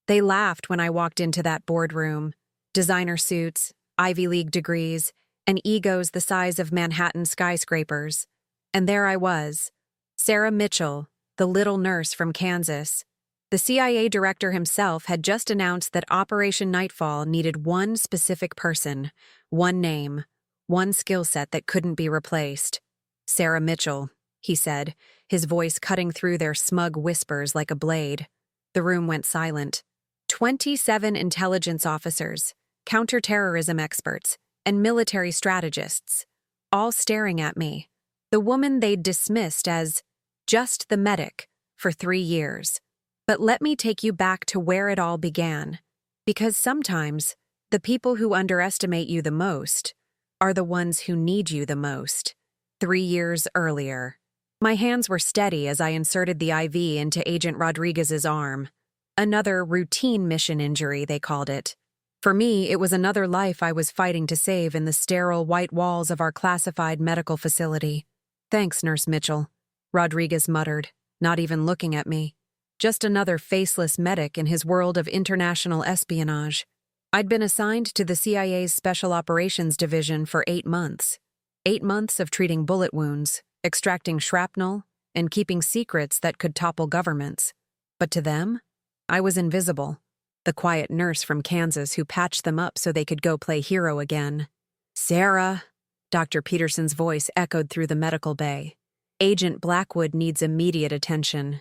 They laughed when I walked into that boardroom. Designer suits, Ivy League degrees, and egos the size of Manhattan skyscrapers. And there I was, Sarah Mitchell, the little nurse from Kansas. The CIA director himself had just announced that Operation Nightfall needed one specific person, one name, one skill set that couldn't be replaced. Sarah Mitchell, he said, his voice cutting through their smug whispers like a blade. The room went silent. 27 intelligence officers, counterterrorism experts, and military strategists, all staring at me. The woman they'd dismissed as just the medic for 3 years. But let me take you back to where it all began. Because sometimes, the people who underestimate you the most are the ones who need you the most. 3 years earlier. My hands were steady as I inserted the IV into Agent Rodriguez's arm. Another routine mission injury, they called it. For me, it was another life I was fighting to save in the sterile white walls of our classified medical facility. Thanks, Nurse Mitchell, Rodriguez muttered, not even looking at me. Just another faceless medic in his world of international espionage. I'd been assigned to the CIA's Special Operations Division for 8 months. 8 months of treating bullet wounds, extracting shrapnel, and keeping secrets that could topple governments. But to them, I was invisible. The quiet nurse from Kansas who patched them up so they could go play hero again. Sarah, Dr. Peterson's voice echoed through the medical bay. Agent Blackwood needs immediate attention.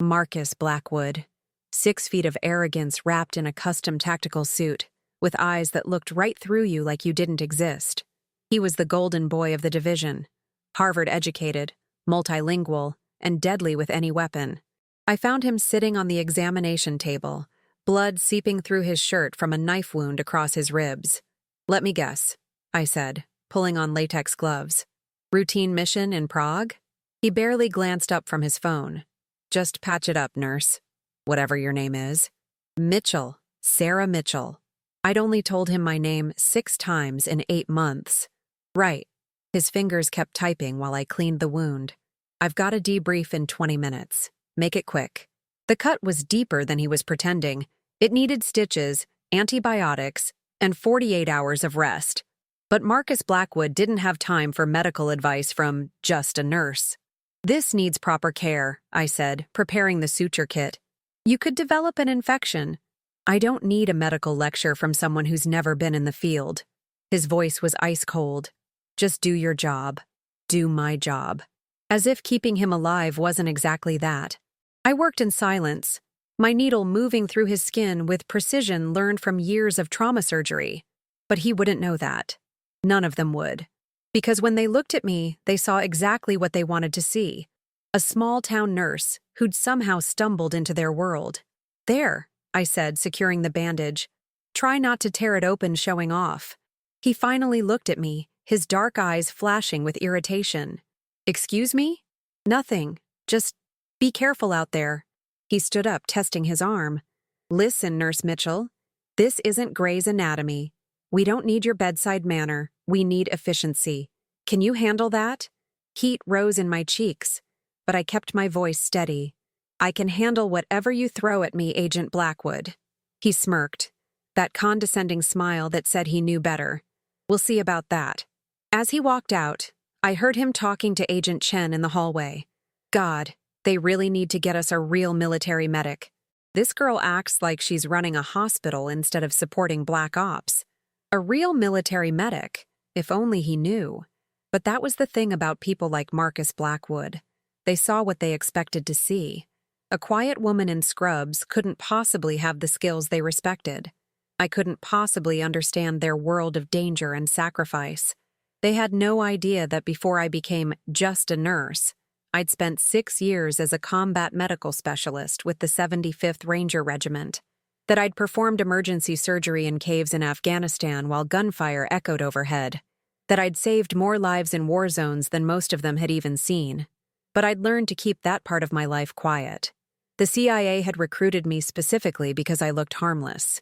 Marcus Blackwood. 6 feet of arrogance wrapped in a custom tactical suit, with eyes that looked right through you like you didn't exist. He was the golden boy of the division. Harvard-educated, multilingual, and deadly with any weapon. I found him sitting on the examination table, blood seeping through his shirt from a knife wound across his ribs. Let me guess, I said, pulling on latex gloves. Routine mission in Prague? He barely glanced up from his phone. Just patch it up, nurse. Whatever your name is. Mitchell. Sarah Mitchell. I'd only told him my name 6 times in 8 months. Right. His fingers kept typing while I cleaned the wound. I've got a debrief in 20 minutes. Make it quick. The cut was deeper than he was pretending. It needed stitches, antibiotics, and 48 hours of rest. But Marcus Blackwood didn't have time for medical advice from just a nurse. This needs proper care, I said, preparing the suture kit. You could develop an infection. I don't need a medical lecture from someone who's never been in the field. His voice was ice cold. Just do your job. Do my job. As if keeping him alive wasn't exactly that. I worked in silence, my needle moving through his skin with precision learned from years of trauma surgery. But he wouldn't know that. None of them would. Because when they looked at me, they saw exactly what they wanted to see. A small-town nurse who'd somehow stumbled into their world. There, I said, securing the bandage. Try not to tear it open showing off. He finally looked at me, his dark eyes flashing with irritation. Excuse me? Nothing. Just be careful out there. He stood up, testing his arm. Listen, Nurse Mitchell. This isn't Grey's Anatomy. We don't need your bedside manner. We need efficiency. Can you handle that? Heat rose in my cheeks, but I kept my voice steady. I can handle whatever you throw at me, Agent Blackwood. He smirked, that condescending smile that said he knew better. We'll see about that. As he walked out, I heard him talking to Agent Chen in the hallway. God, they really need to get us a real military medic. This girl acts like she's running a hospital instead of supporting black ops. A real military medic, if only he knew. But that was the thing about people like Marcus Blackwood. They saw what they expected to see. A quiet woman in scrubs couldn't possibly have the skills they respected. I couldn't possibly understand their world of danger and sacrifice. They had no idea that before I became just a nurse, I'd spent 6 years as a combat medical specialist with the 75th Ranger Regiment, that I'd performed emergency surgery in caves in Afghanistan while gunfire echoed overhead, that I'd saved more lives in war zones than most of them had even seen. But I'd learned to keep that part of my life quiet. The CIA had recruited me specifically because I looked harmless,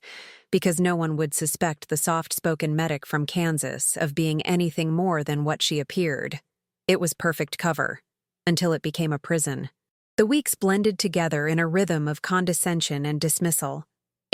because no one would suspect the soft-spoken medic from Kansas of being anything more than what she appeared. It was perfect cover, until it became a prison. The weeks blended together in a rhythm of condescension and dismissal.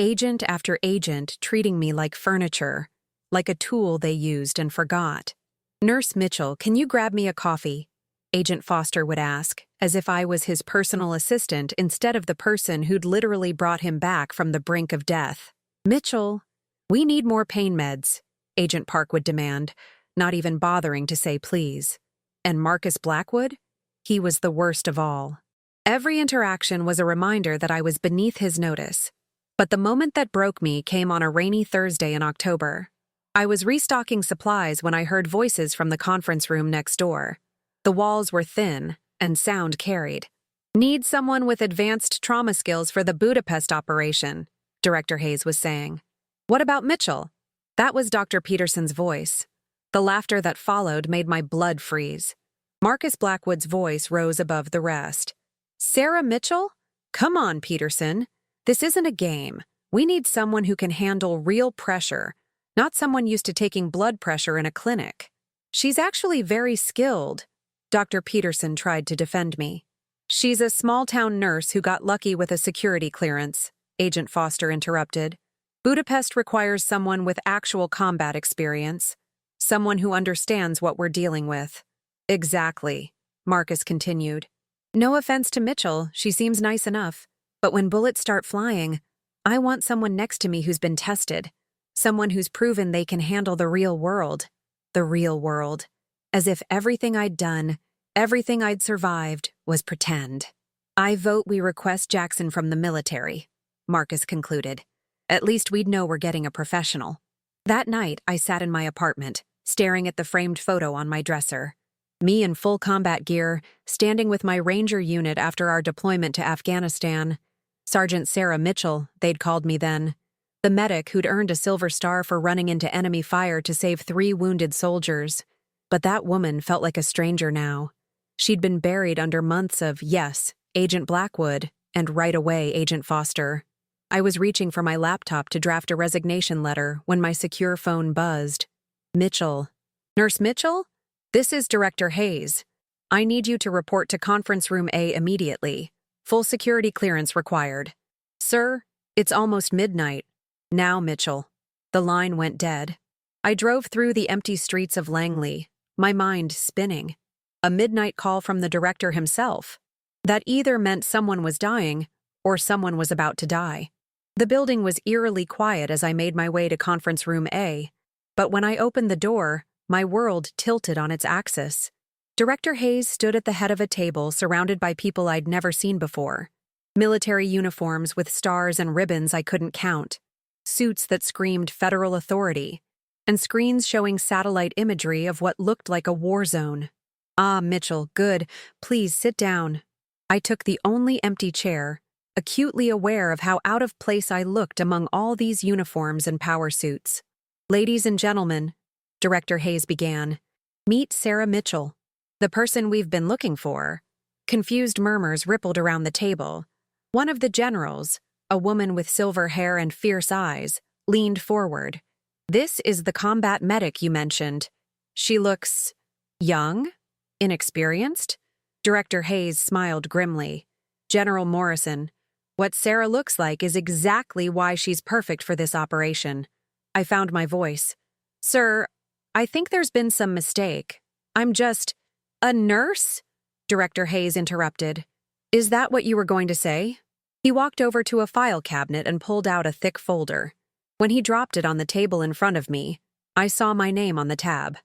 Agent after agent treating me like furniture, like a tool they used and forgot. "Nurse Mitchell, can you grab me a coffee?" Agent Foster would ask, as if I was his personal assistant instead of the person who'd literally brought him back from the brink of death. "Mitchell, we need more pain meds," Agent Park would demand, not even bothering to say please. And Marcus Blackwood? He was the worst of all. Every interaction was a reminder that I was beneath his notice. But the moment that broke me came on a rainy Thursday in October. I was restocking supplies when I heard voices from the conference room next door. The walls were thin, and sound carried. "Need someone with advanced trauma skills for the Budapest operation," Director Hayes was saying. "What about Mitchell?" That was Dr. Peterson's voice. The laughter that followed made my blood freeze. Marcus Blackwood's voice rose above the rest. "Sarah Mitchell? Come on, Peterson. This isn't a game. We need someone who can handle real pressure, not someone used to taking blood pressure in a clinic." "She's actually very skilled," Dr. Peterson tried to defend me. "She's a small-town nurse who got lucky with a security clearance," Agent Foster interrupted. "Budapest requires someone with actual combat experience, someone who understands what we're dealing with." "Exactly," Marcus continued. "No offense to Mitchell, she seems nice enough. But when bullets start flying, I want someone next to me who's been tested, someone who's proven they can handle the real world. The real world. As if everything I'd done, everything I'd survived, was pretend." "I vote we request Jackson from the military," Marcus concluded. "At least we'd know we're getting a professional." That night, I sat in my apartment, staring at the framed photo on my dresser. Me in full combat gear, standing with my Ranger unit after our deployment to Afghanistan. Sergeant Sarah Mitchell, they'd called me then. The medic who'd earned a Silver Star for running into enemy fire to save 3 wounded soldiers. But that woman felt like a stranger now. She'd been buried under months of, yes, Agent Blackwood, and right away, Agent Foster. I was reaching for my laptop to draft a resignation letter when my secure phone buzzed. "Mitchell. Nurse Mitchell? This is Director Hayes. I need you to report to Conference Room A immediately. Full security clearance required." "Sir, it's almost midnight." "Now, Mitchell." The line went dead. I drove through the empty streets of Langley, my mind spinning. A midnight call from the director himself. That either meant someone was dying or someone was about to die. The building was eerily quiet as I made my way to Conference Room A, but when I opened the door, my world tilted on its axis. Director Hayes stood at the head of a table surrounded by people I'd never seen before. Military uniforms with stars and ribbons I couldn't count, suits that screamed federal authority, and screens showing satellite imagery of what looked like a war zone. "Ah, Mitchell, good. Please sit down." I took the only empty chair, acutely aware of how out of place I looked among all these uniforms and power suits. "Ladies and gentlemen," Director Hayes began, "meet Sarah Mitchell, the person we've been looking for." Confused murmurs rippled around the table. One of the generals, a woman with silver hair and fierce eyes, leaned forward. "This is the combat medic you mentioned. She looks young? Inexperienced?" Director Hayes smiled grimly. "General Morrison, what Sarah looks like is exactly why she's perfect for this operation." I found my voice. "Sir, I think there's been some mistake. I'm just—" "A nurse?" Director Hayes interrupted. "Is that what you were going to say?" He walked over to a file cabinet and pulled out a thick folder. When he dropped it on the table in front of me, I saw my name on the tab.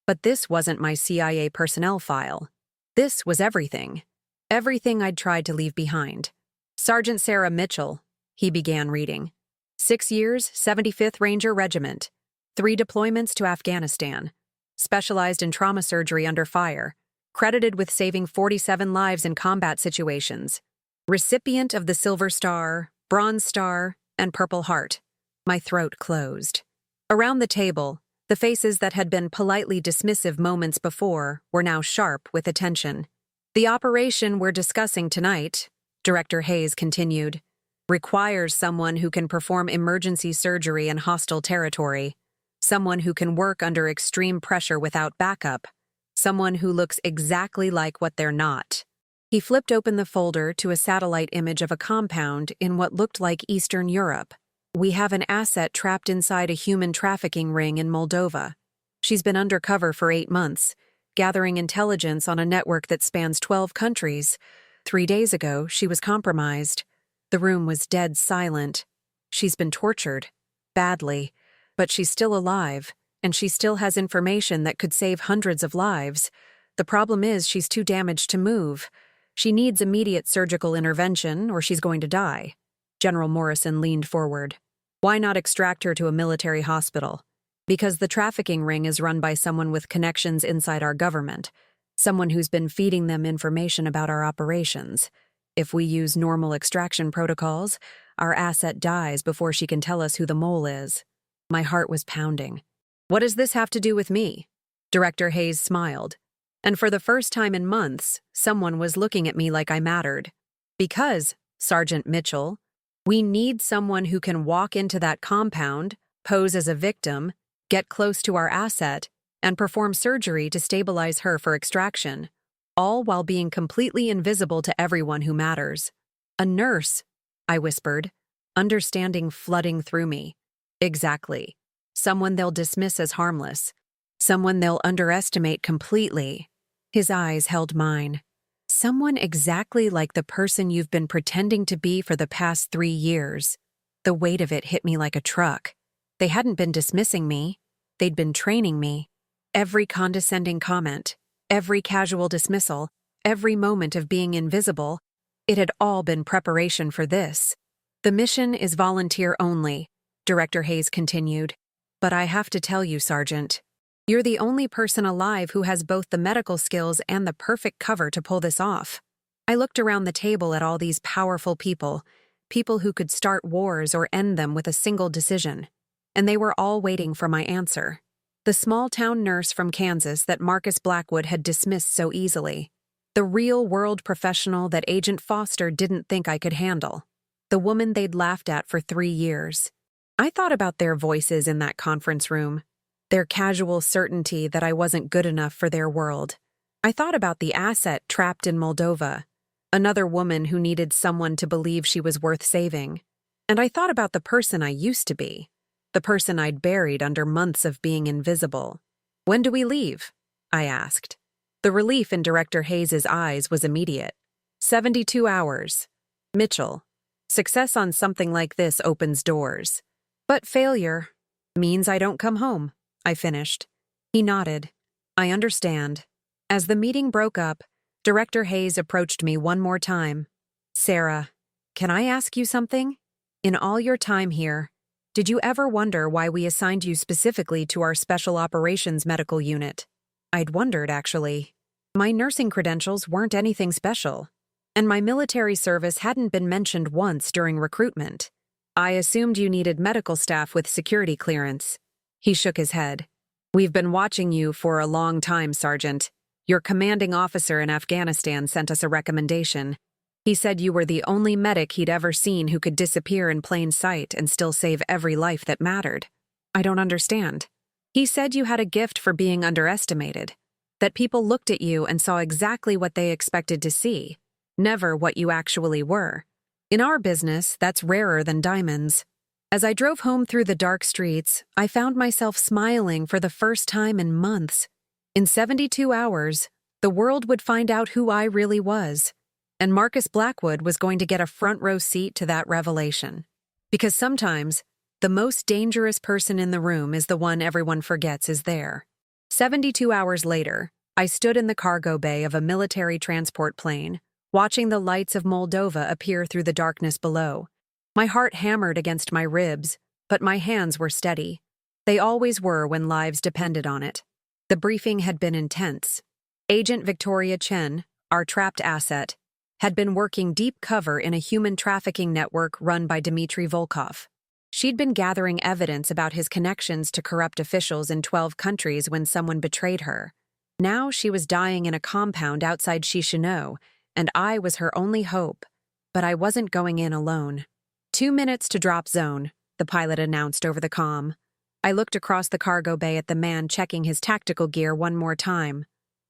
But this wasn't my CIA personnel file. This was everything. Everything I'd tried to leave behind. "Sergeant Sarah Mitchell," he began reading. 6 years, 75th Ranger Regiment. 3 deployments to Afghanistan. Specialized in trauma surgery under fire. Credited with saving 47 lives in combat situations. Recipient of the Silver Star, Bronze Star, and Purple Heart. My throat closed. Around the table, the faces that had been politely dismissive moments before were now sharp with attention. "The operation we're discussing tonight," Director Hayes continued, "requires someone who can perform emergency surgery in hostile territory, someone who can work under extreme pressure without backup, someone who looks exactly like what they're not." He flipped open the folder to a satellite image of a compound in what looked like Eastern Europe. We have an asset trapped inside a human trafficking ring in Moldova. She's been undercover for 8 months, gathering intelligence on a network that spans 12 countries. 3 days ago, she was compromised. The room was dead silent. She's been tortured. Badly. But she's still alive, and she still has information that could save hundreds of lives. The problem is she's too damaged to move. She needs immediate surgical intervention, or she's going to die. General Morrison leaned forward. Why not extract her to a military hospital? Because the trafficking ring is run by someone with connections inside our government, someone who's been feeding them information about our operations. If we use normal extraction protocols, our asset dies before she can tell us who the mole is. My heart was pounding. What does this have to do with me? Director Hayes smiled. And for the first time in months, someone was looking at me like I mattered. Because, Sergeant Mitchell, we need someone who can walk into that compound, pose as a victim, get close to our asset, and perform surgery to stabilize her for extraction, all while being completely invisible to everyone who matters. A nurse, I whispered, understanding flooding through me. Exactly. Someone they'll dismiss as harmless. Someone they'll underestimate completely. His eyes held mine. Someone exactly like the person you've been pretending to be for the past 3 years. The weight of it hit me like a truck. They hadn't been dismissing me. They'd been training me. Every condescending comment, every casual dismissal, every moment of being invisible, it had all been preparation for this. The mission is volunteer only, Director Hayes continued. But I have to tell you, Sergeant, you're the only person alive who has both the medical skills and the perfect cover to pull this off. I looked around the table at all these powerful people who could start wars or end them with a single decision. And they were all waiting for my answer. The small-town nurse from Kansas that Marcus Blackwood had dismissed so easily. The real-world professional that Agent Foster didn't think I could handle. The woman they'd laughed at for 3 years. I thought about their voices in that conference room. Their casual certainty that I wasn't good enough for their world. I thought about the asset trapped in Moldova, another woman who needed someone to believe she was worth saving. And I thought about the person I used to be, the person I'd buried under months of being invisible. When do we leave? I asked. The relief in Director Hayes' eyes was immediate. 72 hours. Mitchell, success on something like this opens doors. But failure means I don't come home. I finished. He nodded. I understand. As the meeting broke up, Director Hayes approached me one more time. Sarah, can I ask you something? In all your time here, did you ever wonder why we assigned you specifically to our Special Operations Medical Unit? I'd wondered, actually. My nursing credentials weren't anything special, and my military service hadn't been mentioned once during recruitment. I assumed you needed medical staff with security clearance. He shook his head. We've been watching you for a long time, Sergeant. Your commanding officer in Afghanistan sent us a recommendation. He said you were the only medic he'd ever seen who could disappear in plain sight and still save every life that mattered. I don't understand. He said you had a gift for being underestimated, that people looked at you and saw exactly what they expected to see, never what you actually were. In our business, that's rarer than diamonds. As I drove home through the dark streets, I found myself smiling for the first time in months. In 72 hours, the world would find out who I really was, and Marcus Blackwood was going to get a front-row seat to that revelation. Because sometimes, the most dangerous person in the room is the one everyone forgets is there. 72 hours later, I stood in the cargo bay of a military transport plane, watching the lights of Moldova appear through the darkness below. My heart hammered against my ribs, but my hands were steady. They always were when lives depended on it. The briefing had been intense. Agent Victoria Chen, our trapped asset, had been working deep cover in a human trafficking network run by Dmitry Volkov. She'd been gathering evidence about his connections to corrupt officials in 12 countries when someone betrayed her. Now she was dying in a compound outside Chisinau, and I was her only hope. But I wasn't going in alone. 2 minutes to drop zone, the pilot announced over the comm. I looked across the cargo bay at the man checking his tactical gear one more time.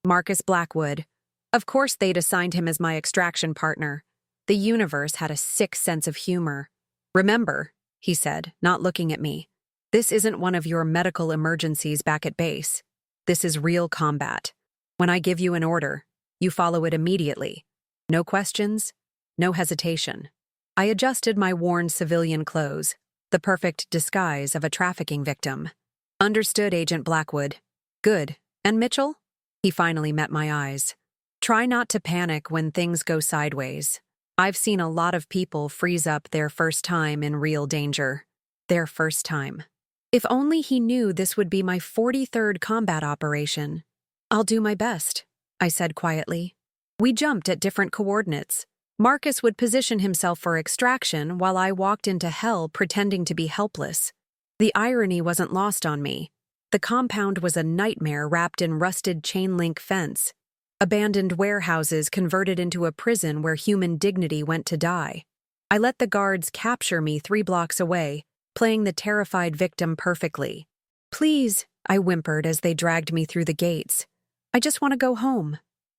Marcus Blackwood. Of course they'd assigned him as my extraction partner. The universe had a sick sense of humor. Remember, he said, not looking at me. This isn't one of your medical emergencies back at base. This is real combat. When I give you an order, you follow it immediately. No questions, no hesitation. I adjusted my worn civilian clothes, the perfect disguise of a trafficking victim. Understood, Agent Blackwood. Good. And Mitchell? He finally met my eyes. Try not to panic when things go sideways. I've seen a lot of people freeze up their first time in real danger. Their first time. If only he knew this would be my 43rd combat operation. I'll do my best, I said quietly. We jumped at different coordinates. Marcus would position himself for extraction while I walked into hell pretending to be helpless. The irony wasn't lost on me. The compound was a nightmare wrapped in rusted chain-link fence. Abandoned warehouses converted into a prison where human dignity went to die. I let the guards capture me 3 blocks away, playing the terrified victim perfectly. Please, I whimpered as they dragged me through the gates. I just want to go home.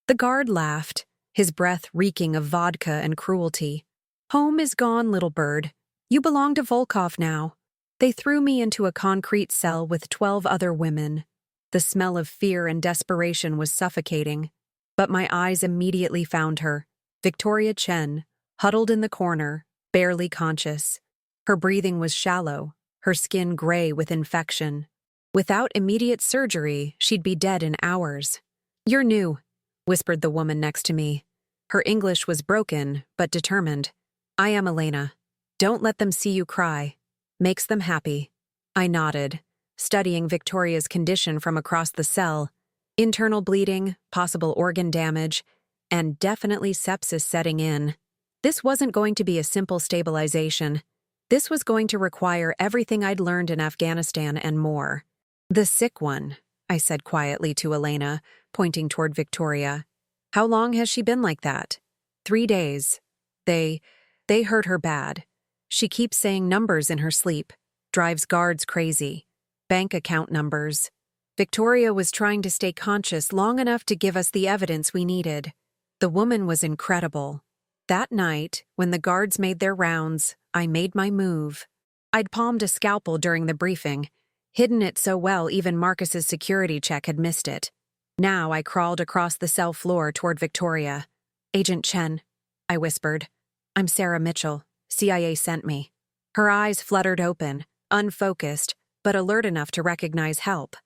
The guard laughed, his breath reeking of vodka and cruelty. Home is gone, little bird. You belong to Volkov now. They threw me into a concrete cell with 12 other women. The smell of fear and desperation was suffocating. But my eyes immediately found her, Victoria Chen, huddled in the corner, barely conscious. Her breathing was shallow, her skin gray with infection. Without immediate surgery, she'd be dead in hours. You're new, whispered the woman next to me. Her English was broken, but determined. I am Elena. Don't let them see you cry. Makes them happy. I nodded, studying Victoria's condition from across the cell. Internal bleeding, possible organ damage, and definitely sepsis setting in. This wasn't going to be a simple stabilization. This was going to require everything I'd learned in Afghanistan and more. The sick one, I said quietly to Elena, pointing toward Victoria. How long has she been like that? 3 days. They hurt her bad. She keeps saying numbers in her sleep, drives guards crazy. Bank account numbers. Victoria was trying to stay conscious long enough to give us the evidence we needed. The woman was incredible. That night, when the guards made their rounds, I made my move. I'd palmed a scalpel during the briefing, hidden it so well even Marcus's security check had missed it. Now I crawled across the cell floor toward Victoria. Agent Chen, I whispered. I'm Sarah Mitchell. CIA sent me. Her eyes fluttered open, unfocused, but alert enough to recognize help.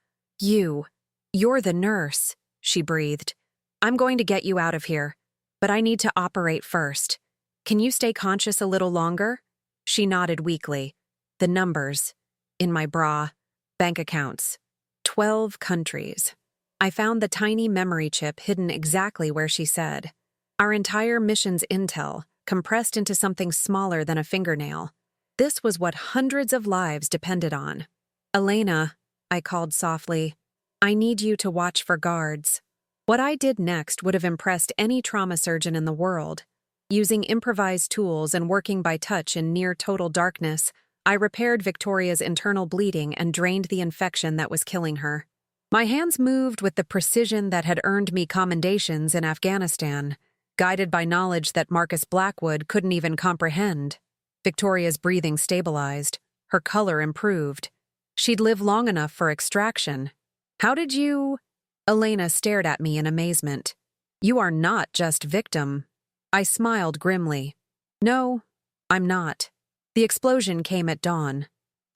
You're the nurse, she breathed. I'm going to get you out of here, but I need to operate first. Can you stay conscious a little longer? She nodded weakly. The numbers. In my bra. Bank accounts. 12 countries. I found the tiny memory chip hidden exactly where she said. Our entire mission's intel, compressed into something smaller than a fingernail. This was what hundreds of lives depended on. Elena, I called softly, I need you to watch for guards. What I did next would have impressed any trauma surgeon in the world. Using improvised tools and working by touch in near total darkness, I repaired Victoria's internal bleeding and drained the infection that was killing her. My hands moved with the precision that had earned me commendations in Afghanistan, guided by knowledge that Marcus Blackwood couldn't even comprehend. Victoria's breathing stabilized, her color improved. She'd lived long enough for extraction. How did you... Elena stared at me in amazement. You are not just victim. I smiled grimly. No, I'm not. The explosion came at dawn.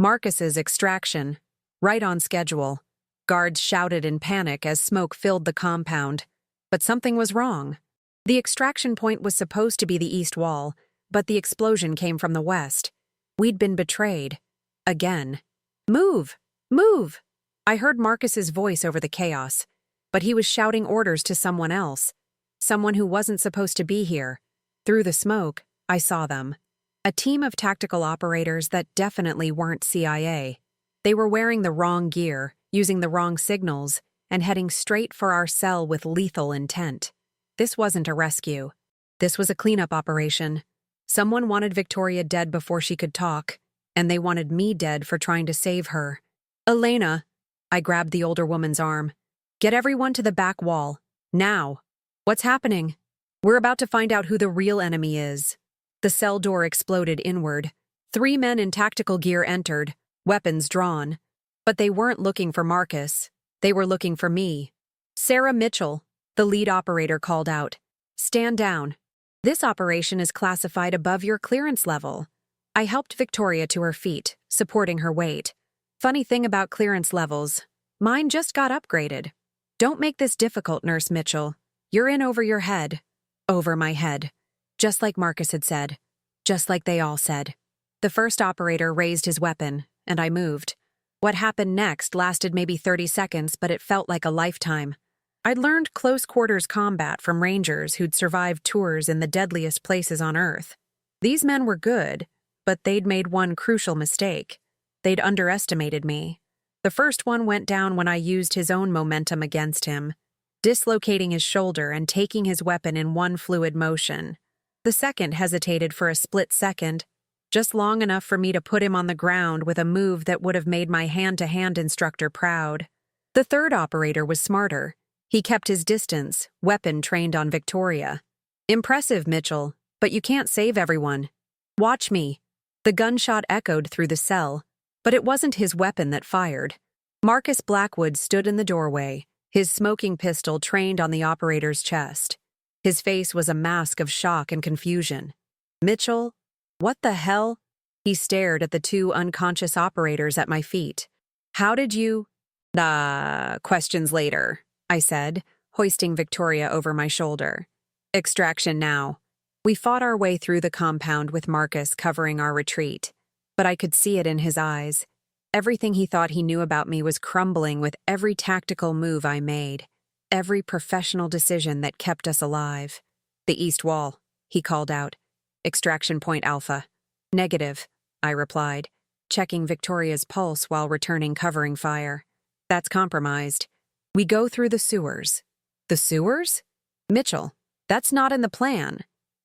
Marcus's extraction. Right on schedule. Guards shouted in panic as smoke filled the compound. But something was wrong. The extraction point was supposed to be the east wall, but the explosion came from the west. We'd been betrayed. Again. Move! Move! I heard Marcus's voice over the chaos, but he was shouting orders to someone else. Someone who wasn't supposed to be here. Through the smoke, I saw them. A team of tactical operators that definitely weren't CIA. They were wearing the wrong gear, using the wrong signals, and heading straight for our cell with lethal intent. This wasn't a rescue. This was a cleanup operation. Someone wanted Victoria dead before she could talk, and they wanted me dead for trying to save her. Elena, I grabbed the older woman's arm. Get everyone to the back wall. Now. What's happening? We're about to find out who the real enemy is. The cell door exploded inward. 3 men in tactical gear entered, weapons drawn. But they weren't looking for Marcus. They were looking for me. Sarah Mitchell, the lead operator, called out. Stand down. This operation is classified above your clearance level. I helped Victoria to her feet, supporting her weight. Funny thing about clearance levels, mine just got upgraded. Don't make this difficult, Nurse Mitchell. You're in over your head. Over my head. Just like Marcus had said. Just like they all said. The first operator raised his weapon, and I moved. What happened next lasted maybe 30 seconds, but it felt like a lifetime. I'd learned close-quarters combat from rangers who'd survived tours in the deadliest places on Earth. These men were good, but they'd made one crucial mistake. They'd underestimated me. The first one went down when I used his own momentum against him, dislocating his shoulder and taking his weapon in one fluid motion. The second hesitated for a split second, just long enough for me to put him on the ground with a move that would have made my hand-to-hand instructor proud. The third operator was smarter. He kept his distance, weapon trained on Victoria. Impressive, Mitchell, but you can't save everyone. Watch me. The gunshot echoed through the cell, but it wasn't his weapon that fired. Marcus Blackwood stood in the doorway, his smoking pistol trained on the operator's chest. His face was a mask of shock and confusion. Mitchell? What the hell? He stared at the 2 unconscious operators at my feet. How did you? Questions later, I said, hoisting Victoria over my shoulder. Extraction now. We fought our way through the compound with Marcus covering our retreat, but I could see it in his eyes. Everything he thought he knew about me was crumbling with every tactical move I made, every professional decision that kept us alive. The east wall, he called out. Extraction point Alpha. Negative, I replied, checking Victoria's pulse while returning covering fire. That's compromised. We go through the sewers. The sewers? Mitchell, that's not in the plan.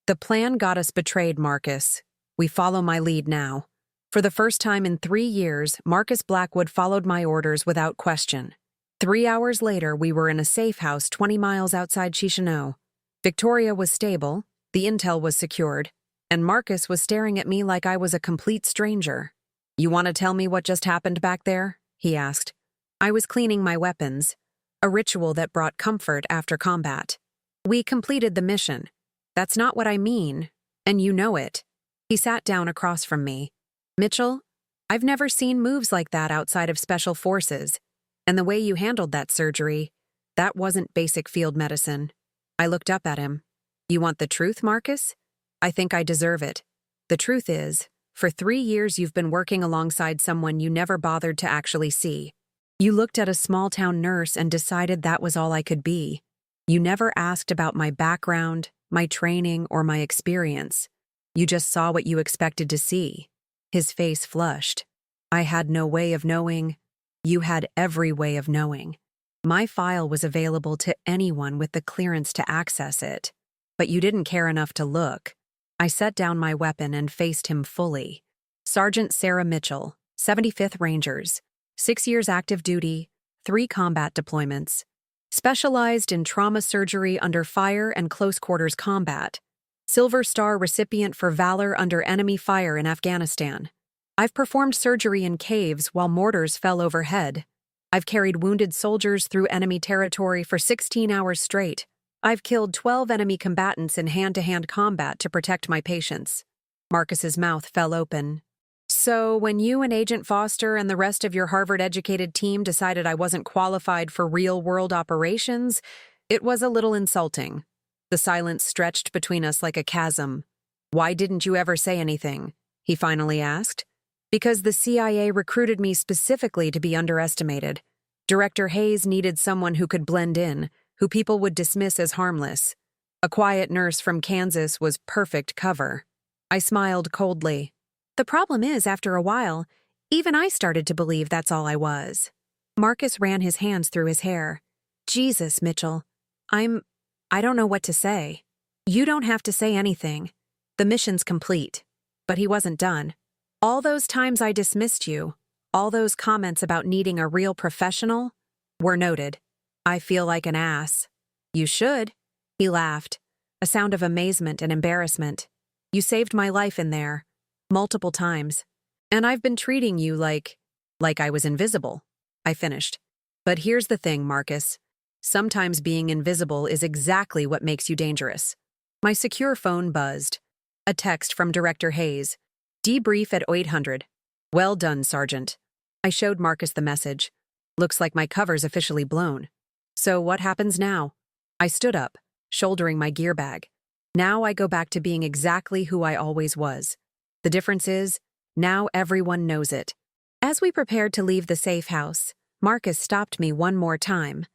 The plan got us betrayed, Marcus. We follow my lead now. For the first time in 3 years, Marcus Blackwood followed my orders without question. 3 hours later, we were in a safe house 20 miles outside Chisinau. Victoria was stable, the intel was secured, and Marcus was staring at me like I was a complete stranger. You want to tell me what just happened back there? He asked. I was cleaning my weapons, a ritual that brought comfort after combat. We completed the mission. That's not what I mean, and you know it. He sat down across from me. Mitchell, I've never seen moves like that outside of special forces, and the way you handled that surgery, that wasn't basic field medicine. I looked up at him. You want the truth, Marcus? I think I deserve it. The truth is, for 3 years you've been working alongside someone you never bothered to actually see. You looked at a small-town nurse and decided that was all I could be. You never asked about my background, my training, or my experience. You just saw what you expected to see. His face flushed. I had no way of knowing. You had every way of knowing. My file was available to anyone with the clearance to access it. But you didn't care enough to look. I set down my weapon and faced him fully. Sergeant Sarah Mitchell, 75th Rangers, 6 years active duty, 3 combat deployments. Specialized in trauma surgery under fire and close-quarters combat. Silver Star recipient for valor under enemy fire in Afghanistan. I've performed surgery in caves while mortars fell overhead. I've carried wounded soldiers through enemy territory for 16 hours straight. I've killed 12 enemy combatants in hand-to-hand combat to protect my patients. Marcus's mouth fell open. So, when you and Agent Foster and the rest of your Harvard-educated team decided I wasn't qualified for real-world operations, it was a little insulting. The silence stretched between us like a chasm. Why didn't you ever say anything? He finally asked. Because the CIA recruited me specifically to be underestimated. Director Hayes needed someone who could blend in, who people would dismiss as harmless. A quiet nurse from Kansas was perfect cover. I smiled coldly. The problem is, after a while, even I started to believe that's all I was. Marcus ran his hands through his hair. Jesus, Mitchell. I don't know what to say. You don't have to say anything. The mission's complete. But he wasn't done. All those times I dismissed you, all those comments about needing a real professional, were noted. I feel like an ass. You should. He laughed, a sound of amazement and embarrassment. You saved my life in there. multiple times. And I've been treating you like I was invisible. I finished. But here's the thing, Marcus. Sometimes being invisible is exactly what makes you dangerous. My secure phone buzzed. A text from Director Hayes. Debrief at 800. Well done, Sergeant. I showed Marcus the message. Looks like my cover's officially blown. So what happens now? I stood up, shouldering my gear bag. Now I go back to being exactly who I always was. The difference is, now everyone knows it. As we prepared to leave the safe house, Marcus stopped me one more time.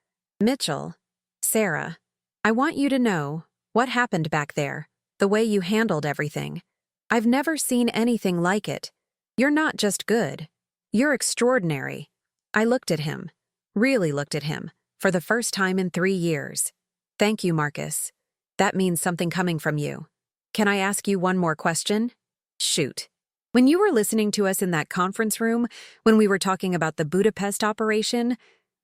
Mitchell, Sarah, I want you to know what happened back there, the way you handled everything. I've never seen anything like it. You're not just good. You're extraordinary. I looked at him, really looked at him, for the first time in 3 years. Thank you, Marcus. That means something coming from you. Can I ask you one more question? Shoot. When you were listening to us in that conference room, when we were talking about the Budapest operation,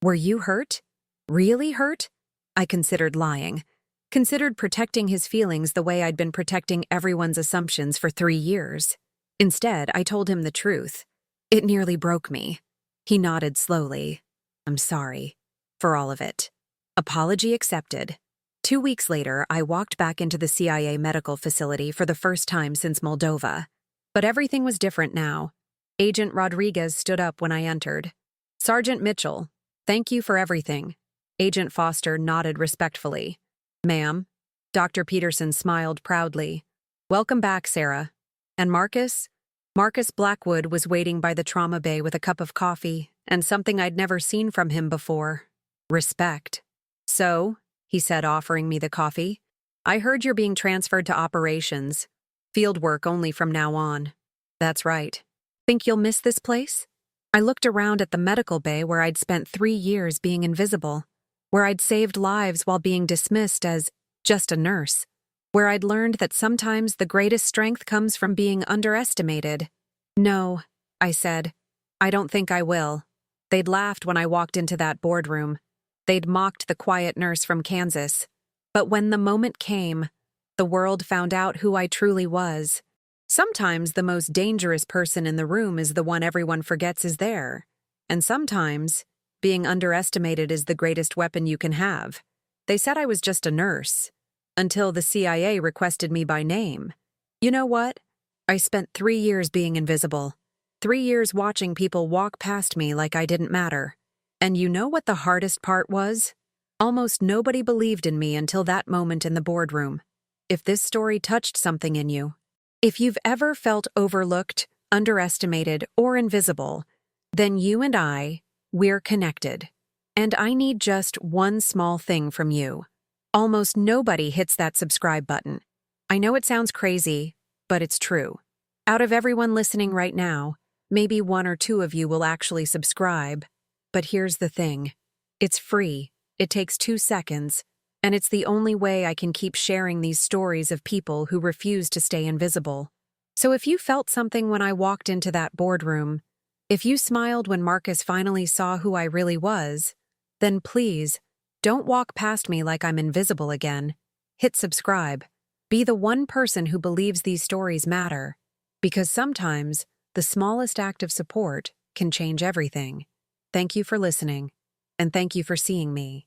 were you hurt? Really hurt? I considered lying. Considered protecting his feelings the way I'd been protecting everyone's assumptions for 3 years. Instead, I told him the truth. It nearly broke me. He nodded slowly. I'm sorry. For all of it. Apology accepted. 2 weeks later, I walked back into the CIA medical facility for the first time since Moldova. But everything was different now. Agent Rodriguez stood up when I entered. Sergeant Mitchell, thank you for everything. Agent Foster nodded respectfully. Ma'am. Dr. Peterson smiled proudly. Welcome back, Sarah. And Marcus? Marcus Blackwood was waiting by the trauma bay with a cup of coffee and something I'd never seen from him before. Respect. So, he said, offering me the coffee, I heard you're being transferred to operations. Field work only from now on. That's right. Think you'll miss this place? I looked around at the medical bay where I'd spent 3 years being invisible, where I'd saved lives while being dismissed as just a nurse, where I'd learned that sometimes the greatest strength comes from being underestimated. No, I said. I don't think I will. They'd laughed when I walked into that boardroom. They'd mocked the quiet nurse from Kansas. But when the moment came, the world found out who I truly was. Sometimes the most dangerous person in the room is the one everyone forgets is there. And sometimes, being underestimated is the greatest weapon you can have. They said I was just a nurse, until the CIA requested me by name. You know what? I spent 3 years being invisible. 3 years watching people walk past me like I didn't matter. And you know what the hardest part was? Almost nobody believed in me until that moment in the boardroom. If this story touched something in you, if you've ever felt overlooked, underestimated, or invisible, then you and we're connected. And I need just one small thing from you. Almost nobody hits that subscribe button. I know it sounds crazy, but it's true. Out of everyone listening right now, maybe 1 or 2 of you will actually subscribe. But here's the thing. It's free. It takes 2 seconds. And it's the only way I can keep sharing these stories of people who refuse to stay invisible. So if you felt something when I walked into that boardroom, if you smiled when Marcus finally saw who I really was, then please, don't walk past me like I'm invisible again. Hit subscribe. Be the one person who believes these stories matter. Because sometimes, the smallest act of support can change everything. Thank you for listening, and thank you for seeing me.